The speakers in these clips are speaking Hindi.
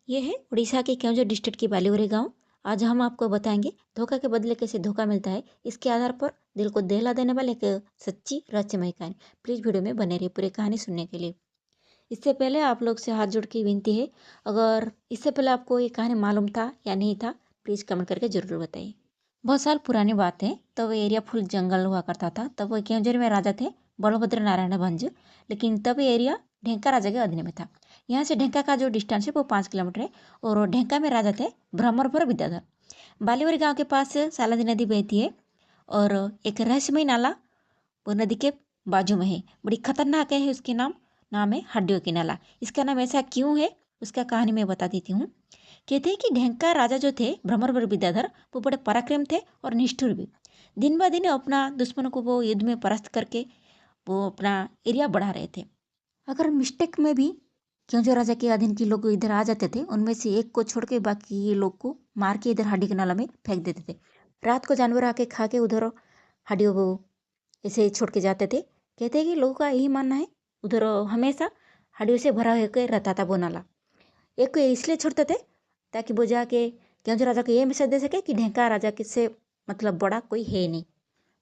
ये है उड़ीसा के केवंझर डिस्ट्रिक्ट की बालीवरी गांव। आज हम आपको बताएंगे धोखा के बदले कैसे धोखा मिलता है। इसके आधार पर दिल को दहला देने वाले एक सच्ची रहस्यमय कहानी। प्लीज वीडियो में बने रहिए पूरी कहानी सुनने के लिए। इससे पहले आप लोग से हाथ जोड़ के विनती है, अगर इससे पहले आपको ये कहानी मालूम था या नहीं था, प्लीज कमेंट करके जरूर बताइए। बहुत साल पुरानी बात है, तब एरिया फुल जंगल हुआ करता था। तब वो केवंझर में राजा थे बलभद्र नारायण भंज। लेकिन तब ये एरिया ढेंका राजा के अधीन में था। यहाँ से ढेंका का जो डिस्टेंस है वो 5 किलोमीटर है। और ढेंका में राजा थे भ्रमरपुर विद्याधर। बालीवरी गांव के पास सालंदी नदी बहती है और एक रहस्यमय नाला वो नदी के बाजू में है। बड़ी खतरनाक है उसके नाम है हड्डियों की नाला। इसका नाम ऐसा क्यों है उसका कहानी मैं बता देती हूँ। कहते हैं कि ढेंका राजा जो थे भ्रमरपुर विद्याधर वो बड़े पराक्रम थे और निष्ठुर भी। दिन ब दिन अपना दुश्मनों को वो युद्ध में परास्त करके वो अपना एरिया बढ़ा रहे थे। अगर मिस्टेक में भी क्योंकि राजा के अधीन के लोग इधर आ जाते थे, उनमें से एक को छोड़ के बाकी ये लोग को मार के इधर हड्डी के नाला में फेंक देते थे। रात को जानवर आके खा के उधर हड्डियों को ऐसे छोड़ के जाते थे। कहते हैं कि लोगों का यही मानना है उधर हमेशा हड्डियों से भरा होकर रहता था वो नाला। एक को इसलिए छोड़ते थे ताकि वो जाके क्योंकि राजा को ये मैसेज दे सके कि ढेंका राजा के से मतलब बड़ा कोई है नहीं।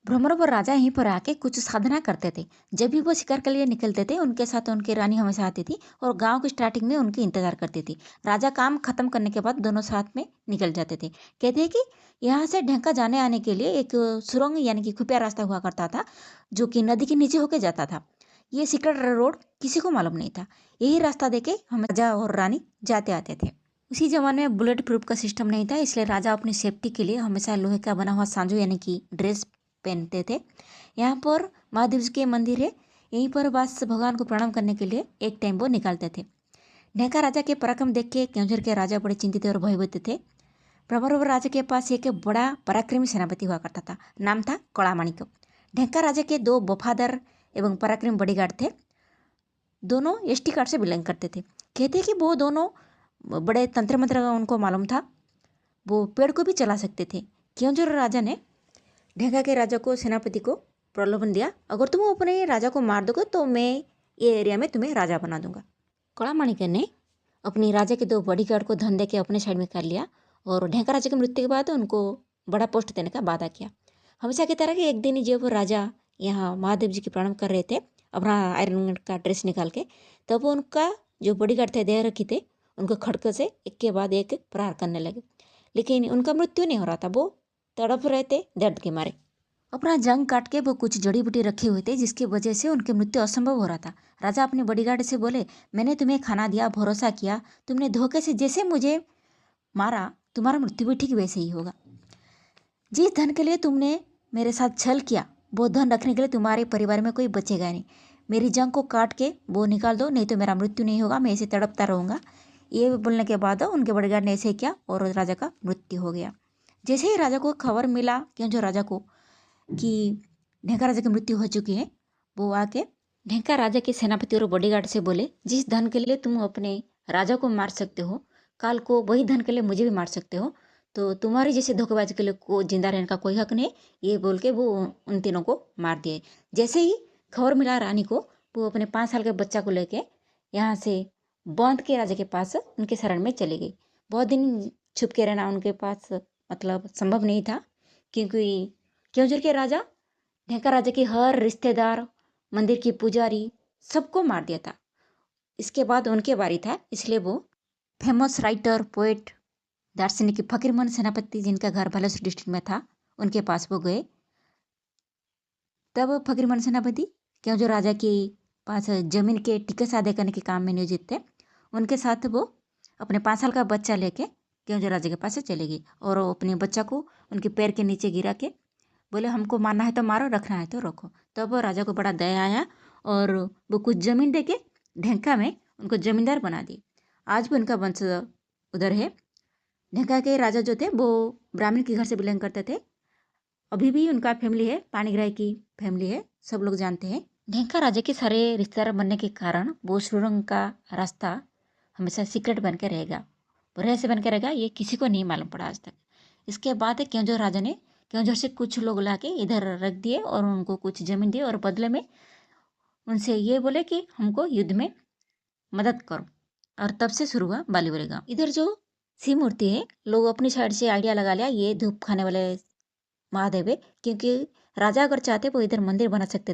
भ्रमरपुर राजा यहीं पर आके कुछ साधना करते थे। जब भी वो शिकार के लिए निकलते थे उनके साथ उनकी रानी हमेशा आती थी और गांव की स्टार्टिंग में उनकी इंतजार करती थी। राजा काम खत्म करने के बाद दोनों साथ में निकल जाते थे। कहते हैं कि यहाँ से ढेंका जाने आने के लिए एक सुरंग यानी कि खुफिया रास्ता हुआ करता था जो कि नदी के नीचे होके जाता था। ये सीक्रेट रोड किसी को मालूम नहीं था। यही रास्ता देके हम राजा और रानी जाते आते थे। उसी जमाने में बुलेट प्रूफ का सिस्टम नहीं था, इसलिए राजा अपनी सेफ्टी के लिए हमेशा लोहे का बना हुआ सांजो यानी कि ड्रेस पहनते थे। यहाँ पर महादेव जी के मंदिर है, यहीं पर बस भगवान को प्रणाम करने के लिए एक टाइम वो निकालते थे। ढेंका राजा के पराक्रम देख के केवंझर के राजा बड़े चिंतित और भयभीत थे। भ्रमरपुर राजा के पास एक बड़ा पराक्रमी सेनापति हुआ करता था, नाम था कड़ामाणिक। ढेंका राजा के 2 वफादार एवं पराक्रमी बॉडीगार्ड थे। दोनों एसटी कार्ड से बिलोंग करते थे। कहते कि वो दोनों बड़े तंत्र मंत्र उनको मालूम था, वो पेड़ को भी चला सकते थे। केवंझर राजा ने ढेंका के राजा को सेनापति को प्रलोभन दिया, अगर तुम अपने राजा को मार दोगे तो मैं ये एरिया में तुम्हें राजा बना दूंगा। कड़ामाणिक ने अपनी राजा के 2 बॉडीगार्ड को धन दे के अपने साइड में कर लिया और ढेंका राजा की मृत्यु के बाद उनको बड़ा पोस्ट देने का वादा किया। हमेशा की तरह कि एक दिन जब वो राजा यहाँ महादेव जी की प्रणाम कर रहे थे अपना आयरन का ड्रेस निकाल के, तब वो उनका जो बॉडीगार्ड थे दे रखी थे उनको खड़क से एक के बाद एक प्रहार करने लगे। लेकिन उनका मृत्यु नहीं हो रहा था, वो तड़प रहे थे दर्द के मारे। अपना जंग काट के वो कुछ जड़ी बूटी रखे हुए थे जिसकी वजह से उनकी मृत्यु असंभव हो रहा था। राजा अपने बॉडीगार्ड से बोले, मैंने तुम्हें खाना दिया, भरोसा किया, तुमने धोखे से जैसे मुझे मारा तुम्हारा मृत्यु भी ठीक वैसे ही होगा। जिस धन के लिए तुमने मेरे साथ छल किया वो धन रखने के लिए तुम्हारे परिवार में कोई बचेगा नहीं। मेरी जंग को काट के वो निकाल दो, नहीं तो मेरा मृत्यु नहीं होगा, मैं ऐसे तड़पता रहूँगा। ये बोलने के बाद उनके बॉडीगार्ड ने ऐसे किया और राजा का मृत्यु हो गया। जैसे ही राजा को खबर मिला क्यों जो राजा को कि ढेंका राजा की मृत्यु हो चुकी है, वो आके ढेंका राजा के सेनापति और बॉडीगार्ड से बोले, जिस धन के लिए तुम अपने राजा को मार सकते हो, काल को वही धन के लिए मुझे भी मार सकते हो, तो तुम्हारे जैसे धोखेबाज के लिए को जिंदा रहने का कोई हक नहीं। ये बोल के वो उन तीनों को मार दिए। जैसे ही खबर मिला रानी को, वो अपने 5 साल के बच्चा को लेके यहाँ से बांध के राजा के पास उनके शरण में चली गई। बहुत दिन छुप के रहना उनके पास मतलब संभव नहीं था, क्योंकि केवंझर के राजा ढेंका राजा के हर रिश्तेदार, मंदिर की पुजारी सबको मार दिया था। इसके बाद उनके बारी था, इसलिए वो फेमस राइटर, पोएट, दार्शनिक फकीरमोहन सेनापति जिनका घर बालेश्वर डिस्ट्रिक्ट में था, उनके पास वो गए। तब फकीरमोहन सेनापति केवंझर राजा के पास जमीन के टिकस अदा करने के काम में नियोजित थे। उनके साथ वो अपने 5 साल का बच्चा लेके केवंझर राजा के पास से चले गई और अपने बच्चा को उनके पैर के नीचे गिरा के बोले, हमको मारना है तो मारो, रखना है तो रखो। तब राजा को बड़ा दया आया और वो कुछ ज़मीन दे के ढेंका में उनको जमींदार बना दी। आज भी उनका वंश उधर है। ढेंका के राजा जो थे वो ब्राह्मण के घर से बिलोंग करते थे। अभी भी उनका फैमिली है, पाणिग्राही की फैमिली है, सब लोग जानते हैं। ढेंका राजा के सारे रिश्तेदार बनने के कारण वो सुरंग का रास्ता हमेशा सीक्रेट बन के रहेगा, रहस्य बन के रहेगा, ये किसी को नहीं मालूम पड़ा आज तक। इसके बाद केवंझर राजा ने केवंझर से कुछ लोग लाके इधर रख दिए और उनको कुछ जमीन दिए और बदले में उनसे ये बोले कि हमको युद्ध में मदद करो। और तब से शुरू हुआ बालीवरे गांव। इधर जो शिव मूर्ति है, लोग अपनी साइड से आइडिया लगा लिया ये धूप खाने वाले महादेव है, क्योंकि राजा अगर चाहते वो इधर मंदिर बना सकते